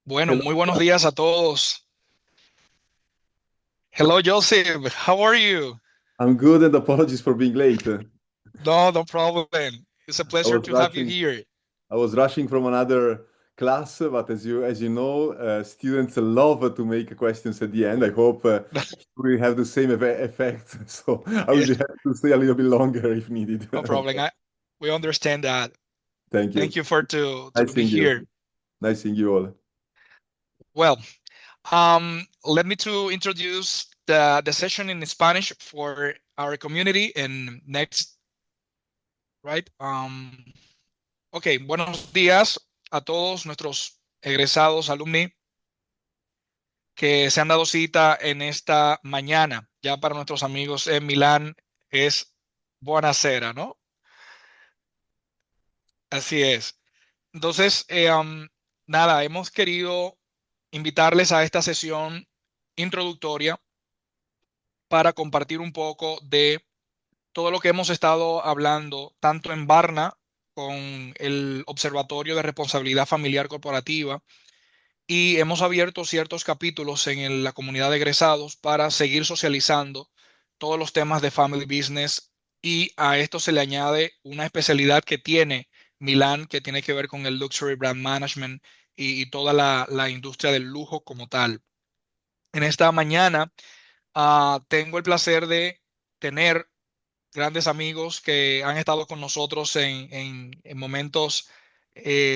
Bueno, Hello, muy buenos días a todos. Hello, Joseph. How are you? I'm good and apologies for being late. No, no problem. It's a I pleasure was to have you rushing. here. I was rushing from another class, but as you know, students love to make questions at the end. I hope we have the same effect. So I will Yeah, be happy to stay a little bit longer if needed. no problem. We understand that. Thank Thank you. you for to Nice be seeing you. here. Nice seeing you all. Well, let me to introduce the session in Spanish for our community and next, right? Okay, buenos días a todos nuestros egresados alumni que se han dado cita en esta mañana. Ya para nuestros amigos en Milán es buonasera, ¿no? Así es. Entonces, nada, hemos querido invitarles a esta sesión introductoria para compartir un poco de todo lo que hemos estado hablando, tanto en Barna con el Observatorio de Responsabilidad Familiar Corporativa, y hemos abierto ciertos capítulos en la comunidad de egresados para seguir socializando todos los temas de family business, y a esto se le añade una especialidad que tiene Milan, que tiene que ver con el luxury brand management y toda la industria del lujo como tal. En esta mañana tengo el placer de tener grandes amigos que han estado con nosotros en momentos,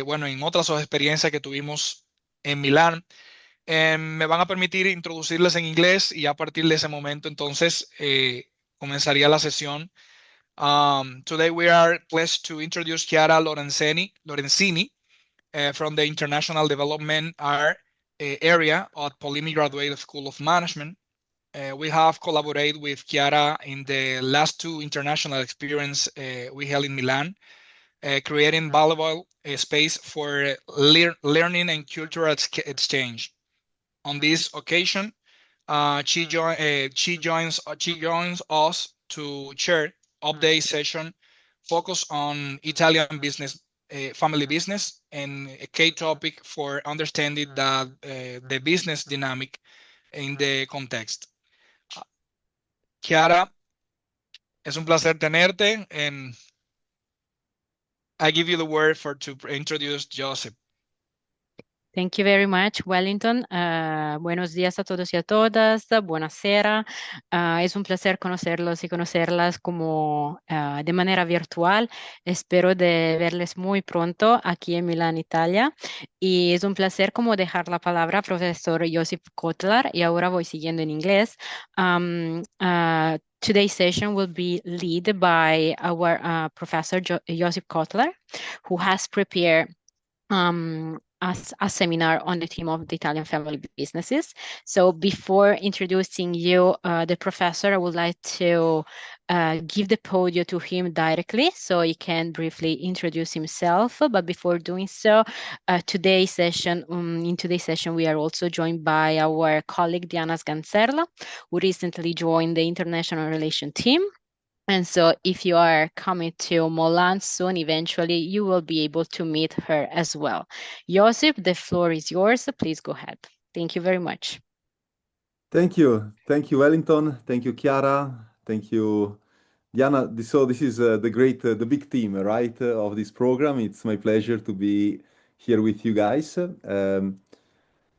bueno, en otras experiencias que tuvimos en Milán. Me van a permitir introducirles en inglés y a partir de ese momento entonces comenzaría la sesión. Today we are pleased to introduce Chiara Lorenzini from the International Development Art area at Polimi Graduate School of Management. We have collaborated with Chiara in the last two international experience we held in Milan, creating valuable space for learning and cultural exchange. On this occasion, she joins us to share update session focus on Italian business, family business, and a key topic for understanding that the business dynamic in the context. Chiara, es un placer tenerte, and I give you the word for to introduce Joseph. Thank you very much, Wellington. Buenos días a todos y a todas. Buonasera. Es un placer conocerlos y conocerlas como de manera virtual. Espero de verles muy pronto aquí en Milán, Italia. Y es un placer como dejar la palabra al profesor Joseph Kotlar. Y ahora voy siguiendo en inglés. Today's session will be led by our professor Joseph Kotler, who has prepared as a seminar on the theme of the Italian family businesses. So before introducing you, the professor, I would like to give the podium to him directly so he can briefly introduce himself. But before doing so, in today's session, we are also joined by our colleague Diana Sganzerla, who recently joined the International Relations team. And so if you are coming to Milan soon, eventually you will be able to meet her as well. Josip, the floor is yours. Please go ahead. Thank you very much. Thank you. Thank you, Wellington. Thank you, Chiara. Thank you, Diana. So this is the big team, right, of this program. It's my pleasure to be here with you guys.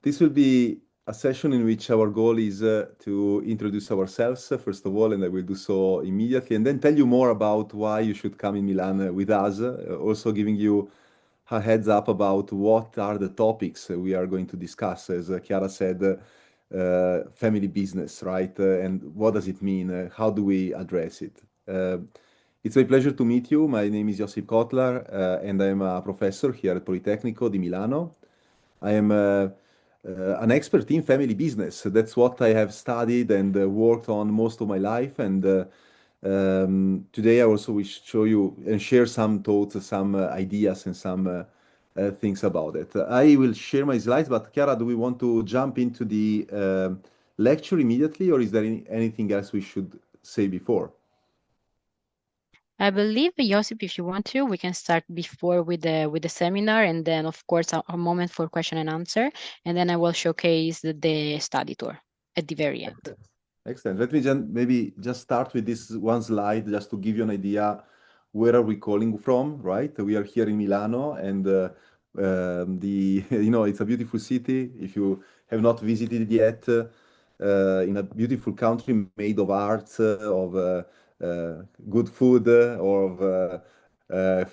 This will be a session in which our goal is to introduce ourselves, first of all, and I will do so immediately, and then tell you more about why you should come in Milan with us, also giving you a heads up about what are the topics we are going to discuss. As Chiara said, family business, right? And what does it mean? How do we address it? It's a pleasure to meet you. My name is Josip Kotlar, and I'm a professor here at Politecnico di Milano. I am an expert in family business. That's what I have studied and worked on most of my life. And today I also wish to show you and share some thoughts, some ideas, and some things about it. I will share my slides, but Chiara, do we want to jump into the lecture immediately, or is there anything else we should say before? I believe, Josip, if you want to, we can start before with the seminar, and then of course a moment for question and answer, and then I will showcase the study tour at the very end. Excellent. Excellent. Let me maybe just start with this one slide just to give you an idea where are we calling from, right? We are here in Milano, and the it's a beautiful city. If you have not visited it yet, in a beautiful country made of arts, of good food, of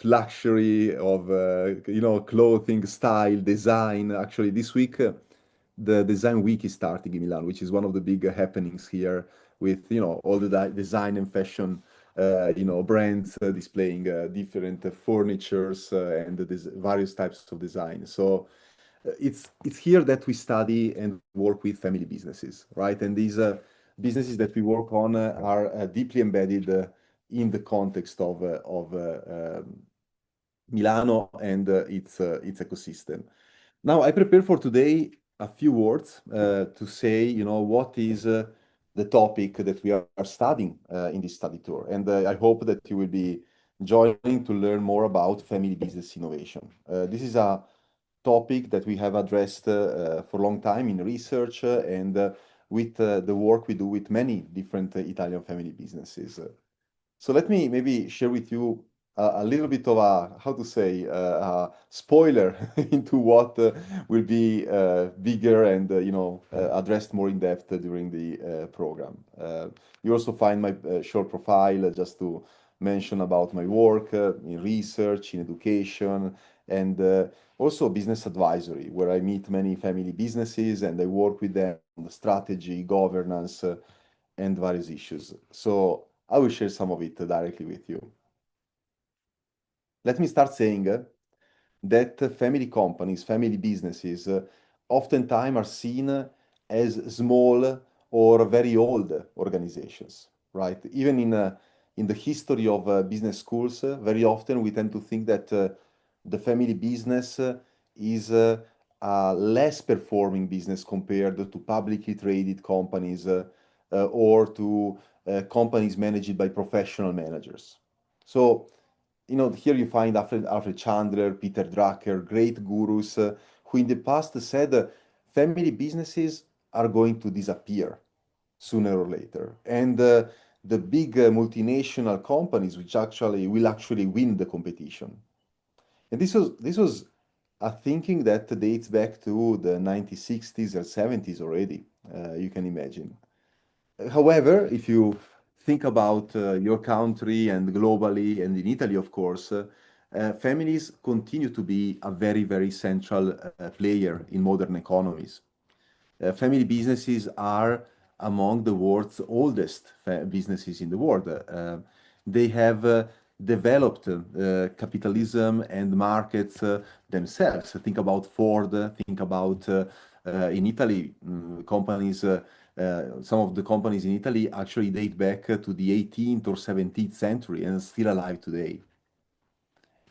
luxury, of clothing, style, design. Actually, this week. The design week is starting in Milan, which is one of the big happenings here with, all the design and fashion, brands displaying different furnitures and the various types of design. So it's here that we study and work with family businesses, right? And these businesses that we work on are deeply embedded in the context of Milano and its ecosystem. Now, I prepared for today a few words to say, what is the topic that we are studying in this study tour. And I hope that you will be joining to learn more about family business innovation. This is a topic that we have addressed for a long time in research and with the work we do with many different Italian family businesses. So let me maybe share with you a little bit of a, how to say, a spoiler into what will be bigger and, addressed more in depth during the program. You also find my short profile just to mention about my work in research, in education, and also business advisory, where I meet many family businesses and I work with them on strategy, governance, and various issues. So I will share some of it directly with you. Let me start saying that family companies, family businesses, oftentimes are seen as small or very old organizations, right? Even in the history of business schools, very often we tend to think that the family business is a less performing business compared to publicly traded companies or to companies managed by professional managers. So, here you find Alfred Chandler, Peter Drucker, great gurus who in the past said family businesses are going to disappear sooner or later. And the big multinational companies which will actually win the competition. And this was a thinking that dates back to the 1960s or 70s already, you can imagine. However, if you think about your country and globally and in Italy, of course, families continue to be a very, very central player in modern economies. Family businesses are among the world's oldest businesses in the world. They have developed capitalism and markets themselves. Think about Ford, think about in Italy, companies, some of the companies in Italy actually date back to the 18th or 17th century and still alive today.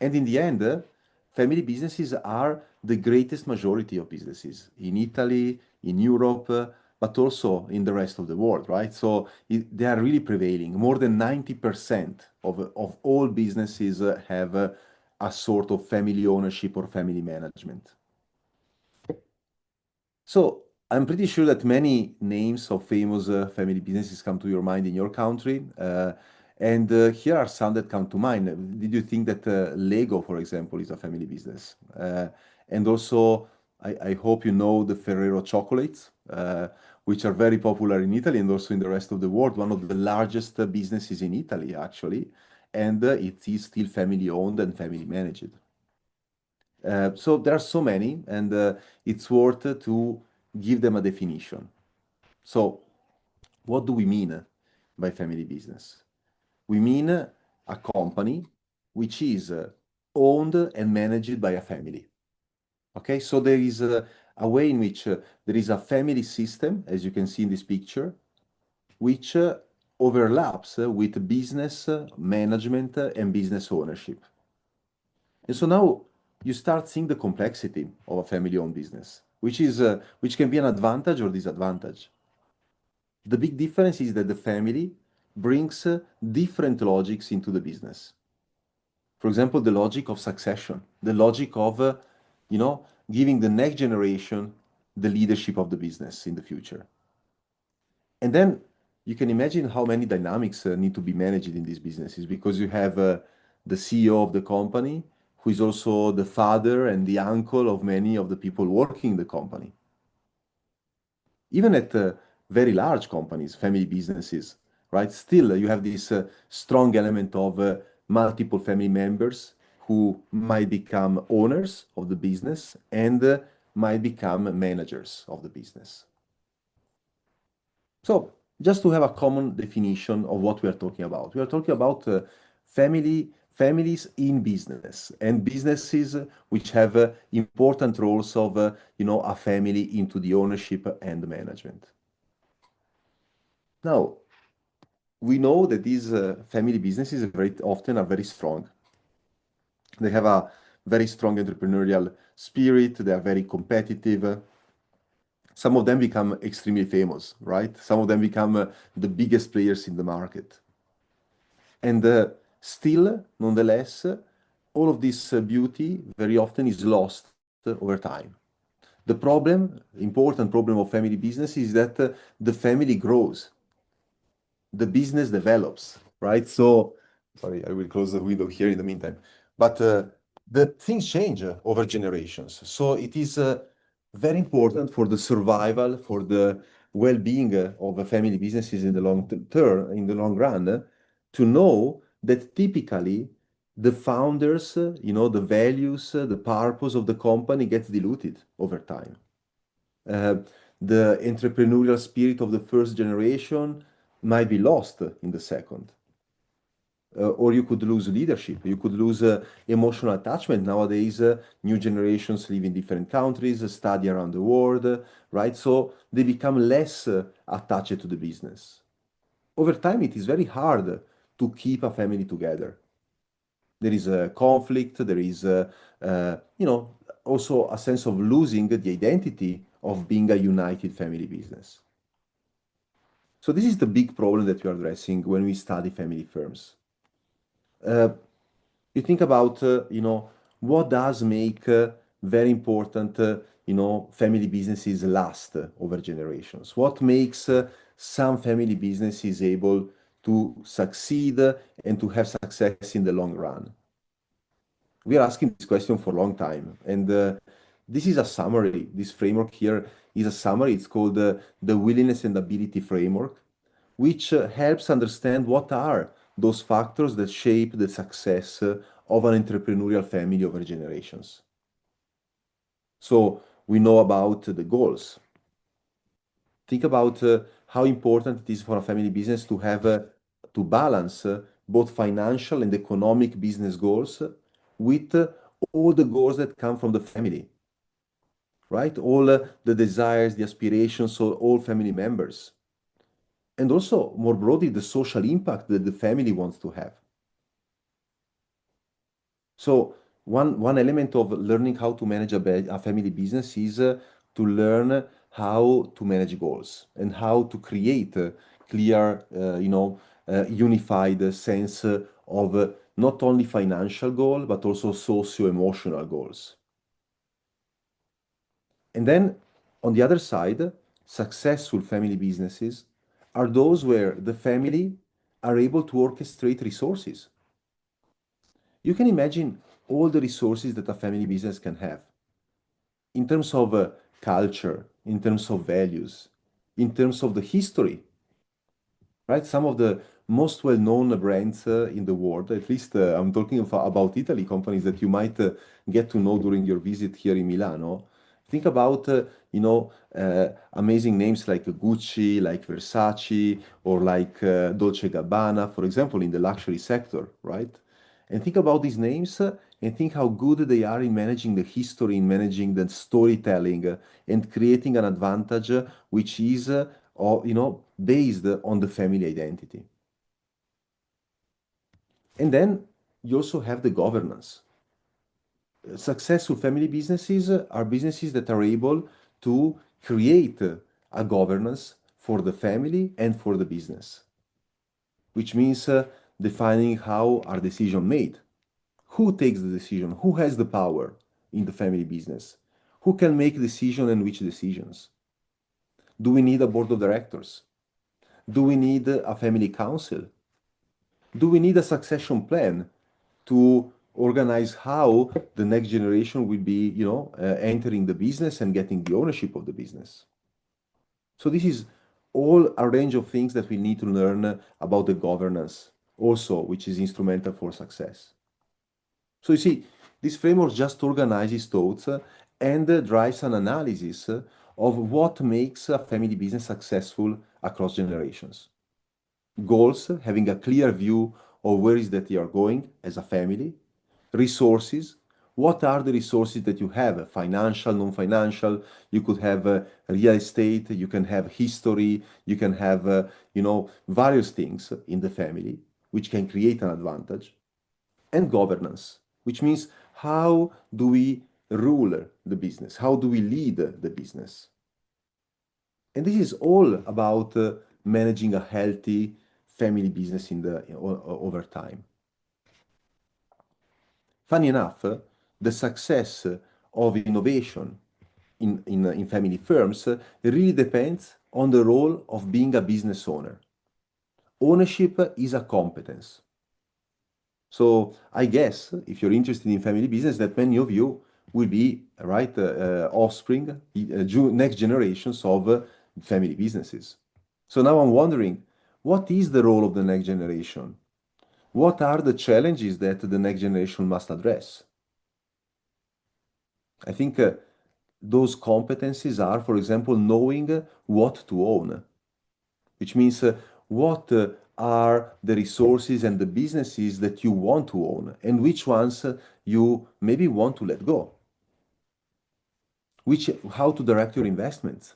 And in the end, family businesses are the greatest majority of businesses in Italy, in Europe, but also in the rest of the world, right? So they are really prevailing. More than 90% of all businesses have a sort of family ownership or family management. So I'm pretty sure that many names of famous family businesses come to your mind in your country. And here are some that come to mind. Did you think that Lego, for example, is a family business? And also, I hope you know the Ferrero chocolates, which are very popular in Italy and also in the rest of the world. One of the largest businesses in Italy, actually. And it is still family owned and family managed. So there are so many, and it's worth to give them a definition. So, what do we mean by family business? We mean a company which is owned and managed by a family. Okay, so there is a way in which there is a family system, as you can see in this picture, which overlaps with business management and business ownership. And so now you start seeing the complexity of a family-owned business, which can be an advantage or disadvantage. The big difference is that the family brings different logics into the business. For example, the logic of succession, the logic of, giving the next generation the leadership of the business in the future. And then you can imagine how many dynamics need to be managed in these businesses, because you have the CEO of the company, who is also the father and the uncle of many of the people working in the company. Even at very large companies, family businesses, right? Still, you have this strong element of multiple family members who might become owners of the business and might become managers of the business. So, just to have a common definition of what we are talking about, we are talking about families in business and businesses which have important roles of, a family into the ownership and management. Now, we know that these family businesses very often are very strong. They have a very strong entrepreneurial spirit. They are very competitive. Some of them become extremely famous, right? Some of them become the biggest players in the market. And still, nonetheless, all of this beauty very often is lost over time. The problem, important problem of family business is that the family grows, the business develops, right? So, sorry, I will close the window here in the meantime. But the things change over generations. So it is very important for the survival, for the well-being of family businesses in the long term, in the long run, to know that typically the founders, the values, the purpose of the company gets diluted over time. The entrepreneurial spirit of the first generation might be lost in the second. Or you could lose leadership. You could lose emotional attachment. Nowadays, new generations live in different countries, study around the world, right? So they become less attached to the business. Over time, it is very hard to keep a family together. There is a conflict. There is, also a sense of losing the identity of being a united family business. So this is the big problem that we are addressing when we study family firms. You think about, what does make very important, family businesses last over generations? What makes some family businesses able to succeed and to have success in the long run? We are asking this question for a long time, and this is a summary. This framework here is a summary. It's called the willingness and ability framework, which helps understand what are those factors that shape the success of an entrepreneurial family over generations. So we know about the goals. Think about how important it is for a family business to have to balance both financial and economic business goals with all the goals that come from the family, right? All the desires, the aspirations of all family members. And also, more broadly, the social impact that the family wants to have. So one element of learning how to manage a family business is to learn how to manage goals and how to create a clear, unified sense of not only financial goal, but also socio-emotional goals. And then on the other side, successful family businesses are those where the family are able to orchestrate resources. You can imagine all the resources that a family business can have in terms of culture, in terms of values, in terms of the history, right? Some of the most well-known brands in the world, at least I'm talking about Italy, companies that you might get to know during your visit here in Milano. Think about, amazing names like Gucci, like Versace, or like Dolce Gabbana, for example, in the luxury sector, right? And think about these names and think how good they are in managing the history, in managing the storytelling, and creating an advantage which is, based on the family identity. And then you also have the governance. Successful family businesses are businesses that are able to create a governance for the family and for the business. which means defining how are decisions made. Who takes the decision? Who has the power in the family business? Who can make decisions and which decisions? Do we need a board of directors? Do we need a family council? Do we need a succession plan to organize how the next generation will be, entering the business and getting the ownership of the business? So this is all a range of things that we need to learn about the governance also, which is instrumental for success. So you see, this framework just organizes thoughts and drives an analysis of what makes a family business successful across generations. Goals, having a clear view of where is that you are going as a family. Resources, what are the resources that you have? Financial, non-financial, you could have real estate, you can have history, you can have, various things in the family, which can create an advantage. And governance, which means how do we rule the business? How do we lead the business? And this is all about managing a healthy family business over time. Funny enough, the success of innovation in family firms really depends on the role of being a business owner. Ownership is a competence. So I guess if you're interested in family business, that many of you will be offspring, next generations of family businesses. So now I'm wondering, what is the role of the next generation? What are the challenges that the next generation must address? I think those competencies are, for example, knowing what to own, which means what are the resources and the businesses that you want to own and which ones you maybe want to let go. How to direct your investments.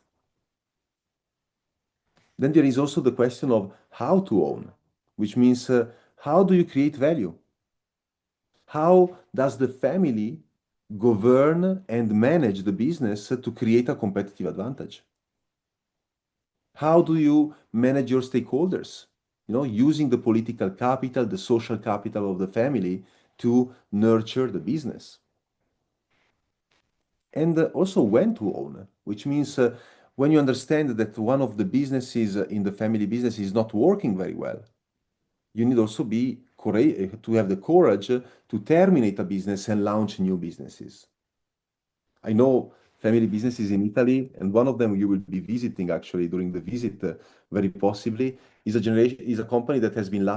Then there is also the question of how to own, which means how do you create value? How does the family govern and manage the business to create a competitive advantage? How do you manage your stakeholders? Using the political capital, the social capital of the family to nurture the business. And also when to own, which means when you understand that one of the businesses in the family business is not working very well, you need also to have the courage to terminate a business and launch new businesses. I know family businesses in Italy, and one of them you will be visiting actually during the visit, very possibly, is a company that has been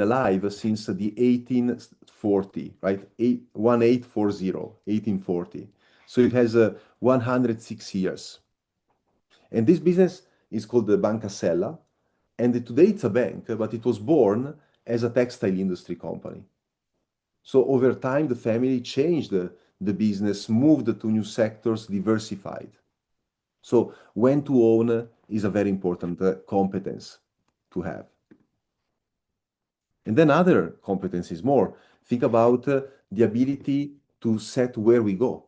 alive since the 1840, right? 1840. So it has 106 years. And this business is called the Banca Sella, and today it's a bank, but it was born as a textile industry company. So over time, the family changed the business, moved to new sectors, diversified. So when to own is a very important competence to have. And then other competencies more. Think about the ability to set where we go,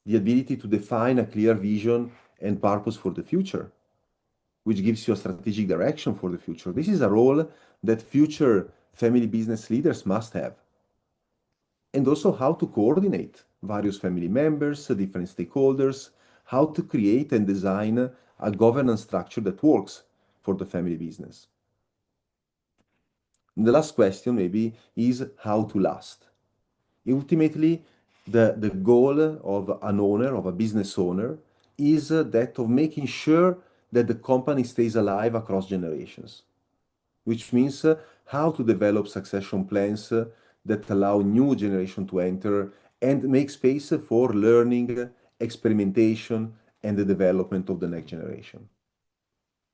the ability to define a clear vision and purpose for the future, which gives you a strategic direction for the future. This is a role that future family business leaders must have. And also how to coordinate various family members, different stakeholders, how to create and design a governance structure that works for the family business. And the last question maybe is how to last. Ultimately, the goal of an owner, of a business owner, is that of making sure that the company stays alive across generations, which means how to develop succession plans that allow new generation to enter and make space for learning, experimentation, and the development of the next generation.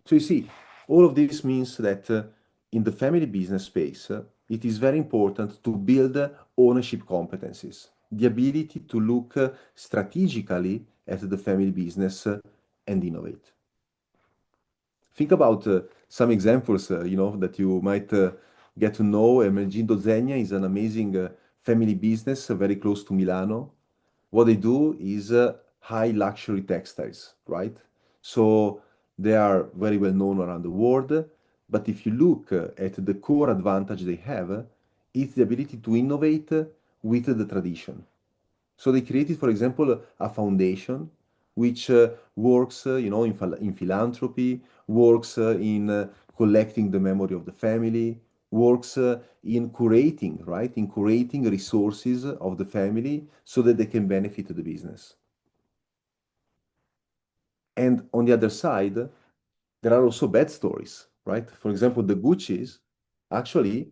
So you see, all of this means that in the family business space, it is very important to build ownership competencies, the ability to look strategically at the family business and innovate. Think about some examples, that you might get to know. Emergindo Zegna is an amazing family business very close to Milano. What they do is high luxury textiles, right? So they are very well known around the world. But if you look at the core advantage they have, it's the ability to innovate with the tradition. So they created, for example, a foundation which works, in philanthropy, works in collecting the memory of the family, works in curating, right? In curating resources of the family so that they can benefit the business. And on the other side, there are also bad stories, right? For example, the Gucci's actually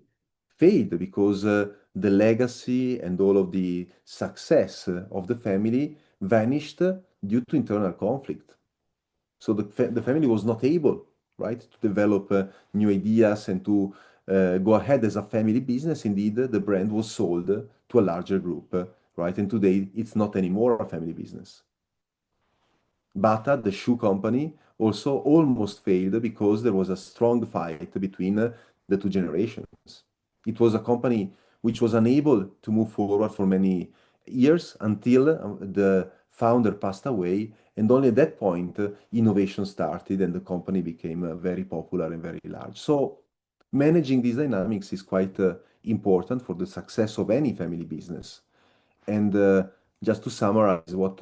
failed because the legacy and all of the success of the family vanished due to internal conflict. So the family was not able, right, to develop new ideas and to go ahead as a family business. Indeed, the brand was sold to a larger group, right? And today it's not anymore a family business. Bata, the shoe company, also almost failed because there was a strong fight between the two generations. It was a company which was unable to move forward for many years until the founder passed away, and only at that point innovation started and the company became very popular and very large. So managing these dynamics is quite important for the success of any family business. And just to summarize what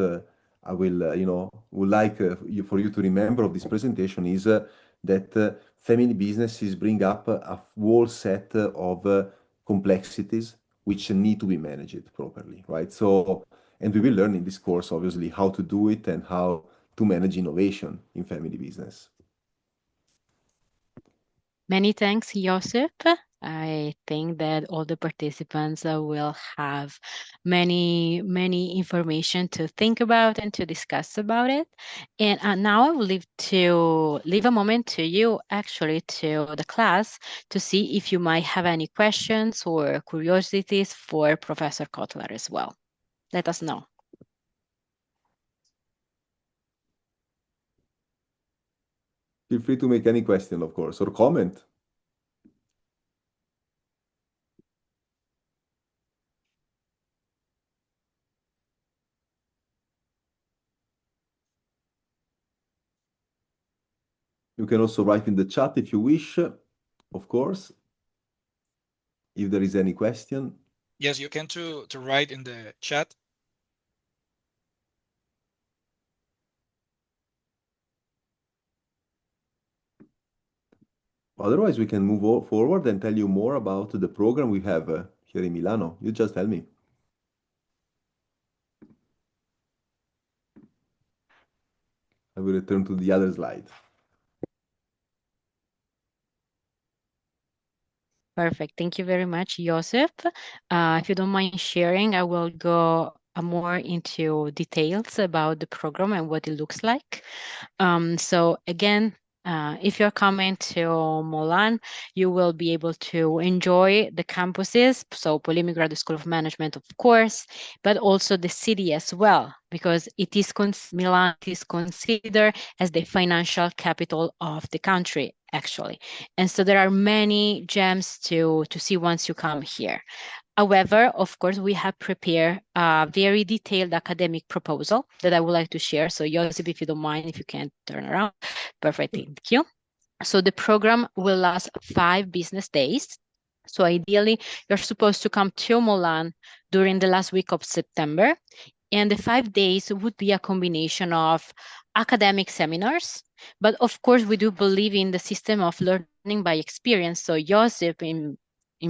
I will, would like for you to remember of this presentation is that family businesses bring up a whole set of complexities which need to be managed properly, right? So, and we will learn in this course, obviously, how to do it and how to manage innovation in family business. Many thanks, Josip. I think that all the participants will have many information to think about and to discuss about it. And now I will leave a moment to you, actually, to the class, to see if you might have any questions or curiosities for Professor Kotler as well. Let us know. Feel free to make any question, of course, or comment. You can also write in the chat if you wish, of course, if there is any question. Yes, you can to write in the chat. Otherwise, we can move forward and tell you more about the program we have here in Milano. You just tell me. I will return to the other slide. Perfect. Thank you very much, Joseph. If you don't mind sharing, I will go more into details about the program and what it looks like. So again, if you're coming to Milan, you will be able to enjoy the campuses, so Polimi Graduate School of Management, of course, but also the city as well, because it is Milan is considered as the financial capital of the country, actually. And so there are many gems to see once you come here. However, of course, we have prepared a very detailed academic proposal that I would like to share. So Josip, if you don't mind, if you can turn around. Perfect, thank you. So the program will last 5 business days. So ideally, you're supposed to come to Milan during the last week of September. And the 5 days would be a combination of academic seminars, but of course, we do believe in the system of learning by experience. So Josip in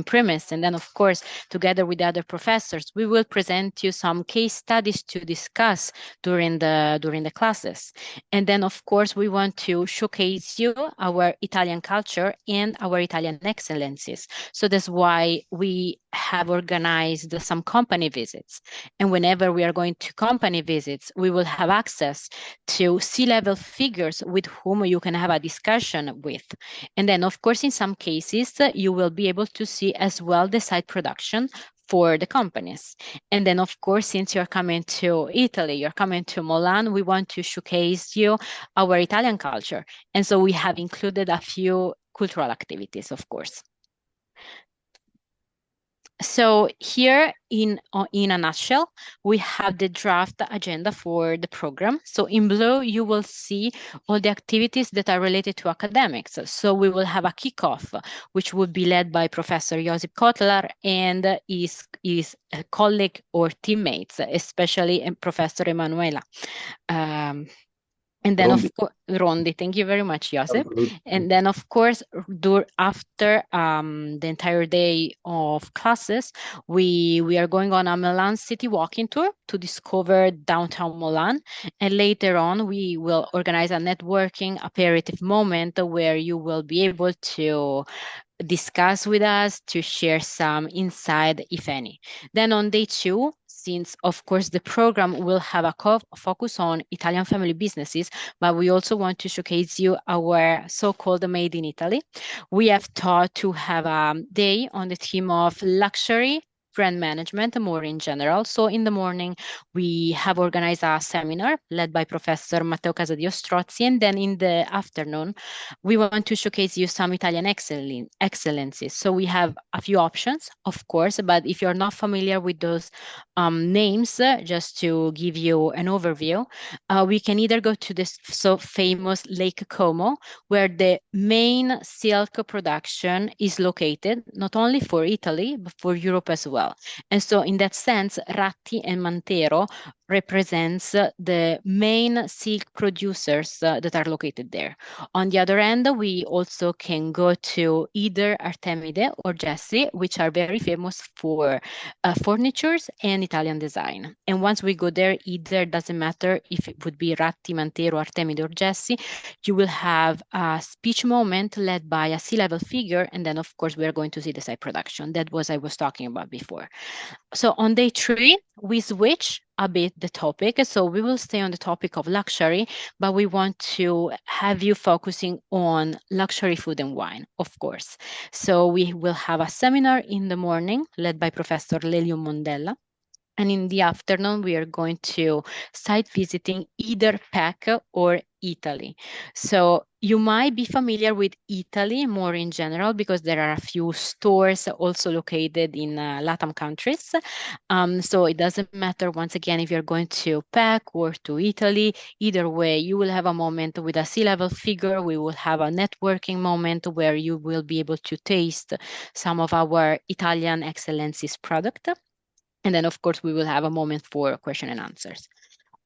premise, and then of course, together with the other professors, we will present you some case studies to discuss during the classes. And then of course, we want to showcase you our Italian culture and our Italian excellencies. So that's why we have organized some company visits. And whenever we are going to company visits, we will have access to C-level figures with whom you can have a discussion with. And then, of course, in some cases, you will be able to see as well the site production for the companies. And then, of course, since you're coming to Italy, you're coming to Milan, we want to showcase you our Italian culture. And so we have included a few cultural activities, of course. So here in a nutshell, we have the draft agenda for the program. So in blue, you will see all the activities that are related to academics. So we will have a kickoff, which will be led by Professor Josip Kotlar and his colleague or teammates, especially Professor Emanuela. And then, Rondi. of course, Rondi, thank you very much, Josip. Absolutely. And then, of course, after the entire day of classes, we are going on a Milan city walking tour to discover downtown Milan. And later on, we will organize a networking aperitif moment where you will be able to discuss with us, to share some insight, if any. Then on day 2, since of course the program will have a focus on Italian family businesses, but we also want to showcase you our so-called Made in Italy. We have thought to have a day on the theme of luxury brand management more in general. So in the morning, we have organized a seminar led by Professor Matteo Casadio Strozzi, and then in the afternoon, we want to showcase you some Italian excellencies. So we have a few options, of course, but if you're not familiar with those names, just to give you an overview, we can either go to this so famous Lake Como, where the main silk production is located, not only for Italy, but for Europe as well. And so in that sense, Ratti and Mantero represents the main silk producers that are located there. On the other end, we also can go to either Artemide or Jessie, which are very famous for furnitures and Italian design. And once we go there, either doesn't matter if it would be Ratti, Mantero, Artemide, or Jessie, you will have a speech moment led by a C-level figure. And then, of course, we're going to see the side production. That was I was talking about before. So on day 3, we switch a bit the topic. So we will stay on the topic of luxury, but we want to have you focusing on luxury food and wine, of course. So we will have a seminar in the morning led by Professor Lelio Mondella. And in the afternoon, we are going to site visiting either PAC or Italy. So you might be familiar with Italy more in general because there are a few stores also located in LATAM countries. So it doesn't matter, once again, if you're going to PAC or to Italy. Either way, you will have a moment with a C-level figure. We will have a networking moment where you will be able to taste some of our Italian excellencies product. And then, of course, we will have a moment for question and answers.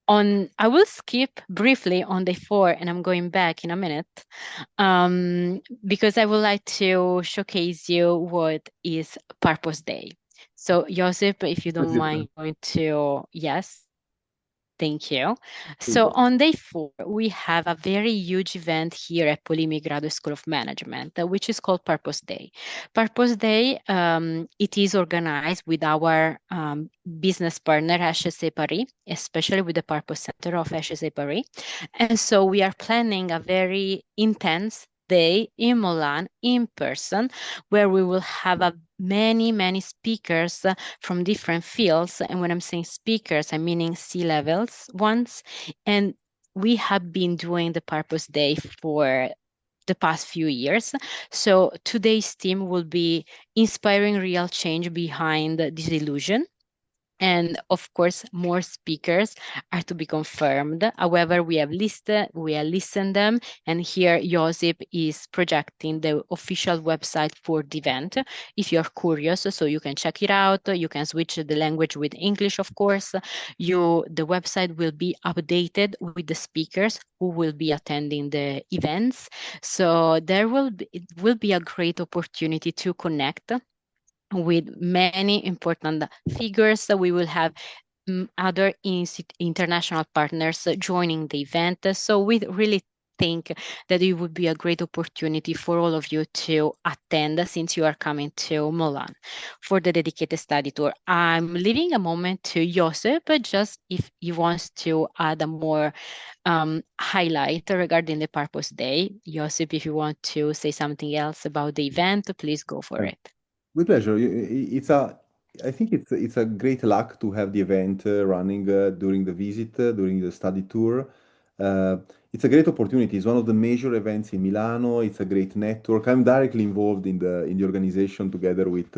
I will skip briefly on day 4, and I'm going back in a minute, because I would like to showcase you what is Purpose Day. So, Josip, if you don't mind going to, yes. Thank you. So on day 4, we have a very huge event here at Polimi Graduate School of Management, which is called Purpose Day. Purpose Day, it is organized with our business partner, HEC Paris, especially with the Purpose Center of HEC Paris. And so we are planning a very intense day in Milan in person, where we will have many speakers from different fields. And when I'm saying speakers, I'm meaning C-levels ones. And we have been doing the Purpose Day for the past few years. So today's theme will be inspiring real change behind this illusion. And of course, more speakers are to be confirmed. However, we have listened them, and here Josip is projecting the official website for the event. If you're curious, so you can check it out. You can switch the language with English, of course. The website will be updated with the speakers who will be attending the events. So it will be a great opportunity to connect with many important figures. We will have other international partners joining the event. So we really think that it would be a great opportunity for all of you to attend, since you are coming to Milan for the dedicated study tour. I'm leaving a moment to Josep, just if he wants to add a more highlight regarding the Purpose Day. Josep, if you want to say something else about the event, please go for it. With pleasure. I think it's a great luck to have the event running during the visit, during the study tour. It's a great opportunity. It's one of the major events in Milano. It's a great network. I'm directly involved in the organization together with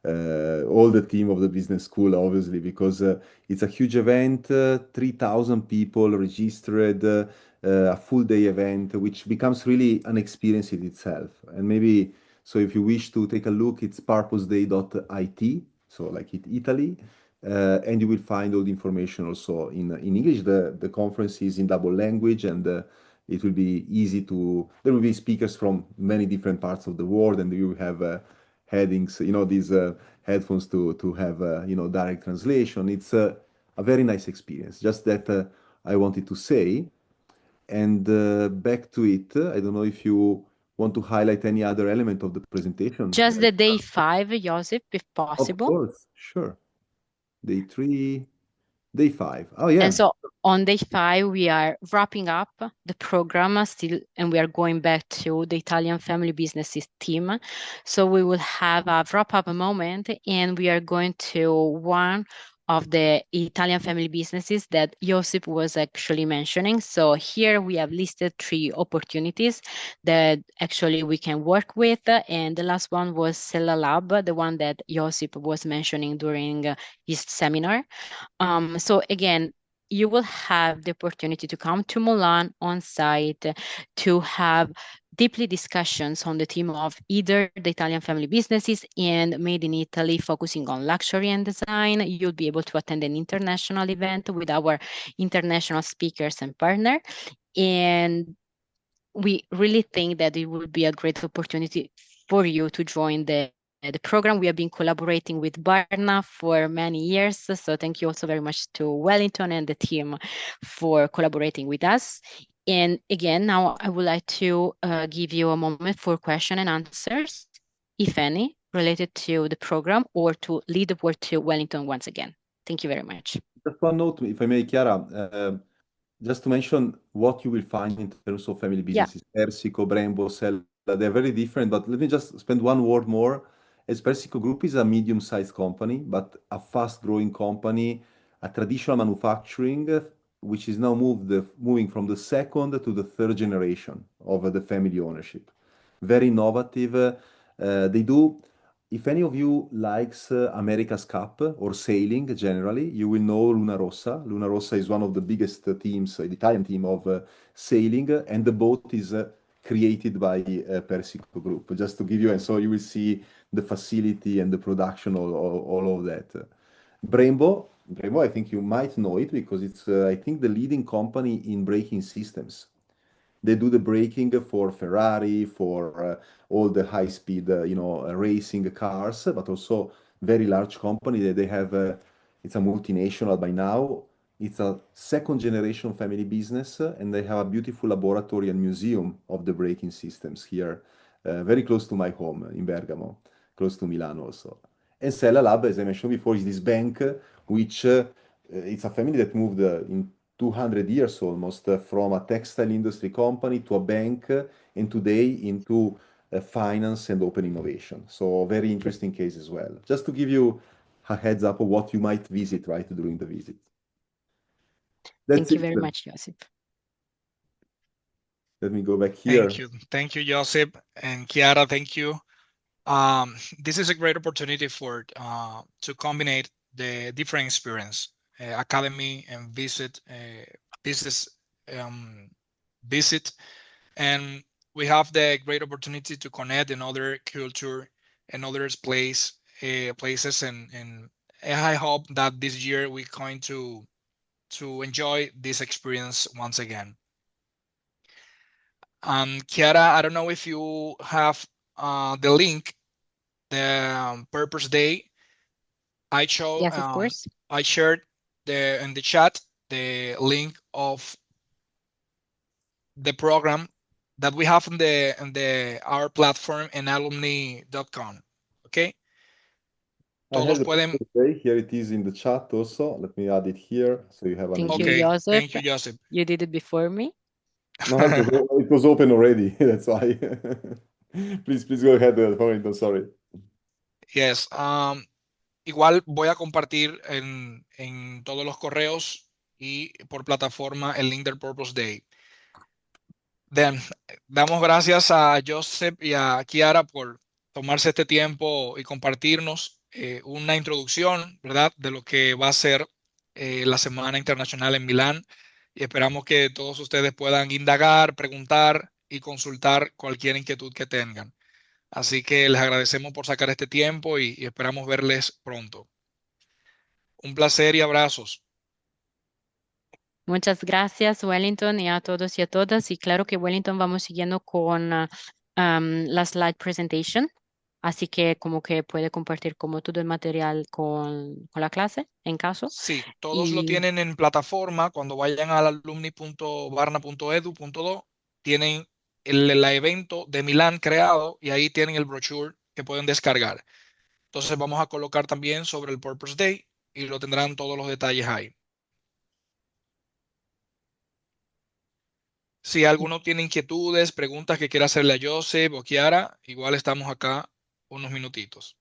all the team of the business school, obviously, because it's a huge event, 3,000 people registered, a full day event, which becomes really an experience in itself. And maybe, so if you wish to take a look, it's purposeday.it, so like it Italy, and you will find all the information also in English. The conference is in double language, and it will be easy to, there will be speakers from many different parts of the world, and you will have headings, these headphones to have, direct translation. It's a very nice experience. Just that I wanted to say. And back to it, I don't know if you want to highlight any other element of the presentation. Just the day 5, Josip, if Of possible. course, sure. Day 3, day 5. Oh, And yeah. so on day 5, we are wrapping up the program still, and we are going back to the Italian family businesses team. So we will have a wrap-up moment, and we are going to one of the Italian family businesses that Josip was actually mentioning. So here we have listed 3 opportunities that actually we can work with. And the last one was Sella Lab, the one that Josip was mentioning during his seminar. So again, you will have the opportunity to come to Milan on site to have deeply discussions on the theme of either the Italian family businesses and made in Italy, focusing on luxury and design. You'll be able to attend an international event with our international speakers and partner. And we really think that it would be a great opportunity for you to join the program. We have been collaborating with Barna for many years. So thank you also very much to Wellington and the team for collaborating with us. And again, now I would like to give you a moment for question and answers, if any, related to the program, or to lead the word to Wellington once again. Thank you very much. Just one note, if I may, Chiara, just to mention what you will find in terms of family Yeah. businesses. Persico, Brembo, Sella, they're very different, but let me just spend one word more. As Persico Group is a medium-sized company, but a fast-growing company, a traditional manufacturing, which is now moving from the second to the third generation of the family ownership. Very innovative. They do, if any of you likes America's Cup or sailing generally, you will know Luna Rossa. Luna Rossa is one of the biggest teams, the Italian team of sailing, and the boat is created by Persico Group. Just to give you, and so you will see the facility and the production, all of that. Brembo, I think you might know it because it's, I think, the leading company in braking systems. They do the braking for Ferrari, for all the high-speed, racing cars, but also very large company that they have. It's a multinational by now. It's a second generation family business, and they have a beautiful laboratory and museum of the braking systems here, very close to my home in Bergamo, close to Milan also. And Sella Lab, as I mentioned before, is this bank which it's a family that moved in 200 years almost from a textile industry company to a bank and today into finance and open innovation. So very interesting case as well. Just to give you a heads up of what you might visit right during the visit. That's Thank you it. very much, Josip. Let me go back here. Thank you, Josip, and Chiara. Thank you. This is a great opportunity for to combine the different experience, academy and visit, business visit, and we have the great opportunity to connect another culture and other places, and I hope that this year we're going to enjoy this experience once again. Chiara, I don't know if you have the link, the purpose day. Yes, of course. I shared in the chat the link of the program that we have in our platform in alumni.com. Okay. I have Todos the pueden. okay, here it is in the chat also. Let me add it here so you have an Thank idea. you, Joseph. Thank you, Joseph. You did it before me. No, it was open already. That's why. Please go ahead, Wellington. Sorry. Yes. Igual voy a compartir en todos los correos y por plataforma el link del Purpose Day. Damos gracias a Joseph y a Chiara por tomarse este tiempo y compartirnos una introducción, ¿verdad?, de lo que va a ser la Semana Internacional en Milán. Y esperamos que todos ustedes puedan indagar, preguntar y consultar cualquier inquietud que tengan. Así que les agradecemos por sacar este tiempo y esperamos verles pronto. Un placer y abrazos. Muchas gracias, Wellington, y a todos y a todas. Y claro que Wellington vamos siguiendo con la slide presentation. Así que como que puede compartir como todo el material con la clase, en caso. Sí, todos lo Y tienen en plataforma. Cuando vayan al alumni.barna.edu.do, tienen el evento de Milán creado y ahí tienen el brochure que pueden descargar. Entonces vamos a colocar también sobre el Purpose Day y lo tendrán todos los detalles ahí. Si alguno tiene inquietudes, preguntas que quiera hacerle a Joseph o Kiara, igual estamos acá unos minutitos.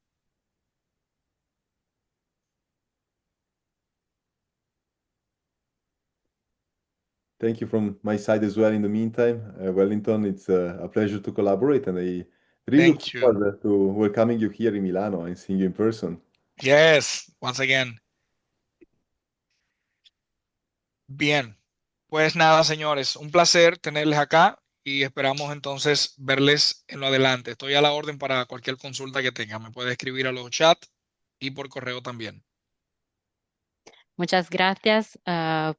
Thank you from my side as well in the meantime. Wellington, it's a pleasure to collaborate, and I really look Thank you. forward to welcoming you here in Milano and seeing you in person. Yes, once again. Bien, pues nada, señores, un placer tenerles acá y esperamos entonces verles en lo adelante. Estoy a la orden para cualquier consulta que tengan. Me puede escribir a los chats y por correo también. muchas gracias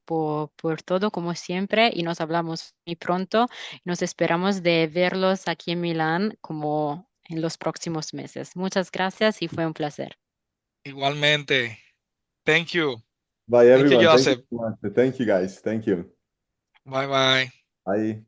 por todo, como siempre, y nos hablamos muy pronto. Nos esperamos de verlos aquí en Milán como en los próximos meses. Muchas gracias y fue un placer. Igualmente. Thank you. Bye, Thank you, everyone. Thank you Joseph. so much. Thank you, guys. Thank you. Bye bye. Bye.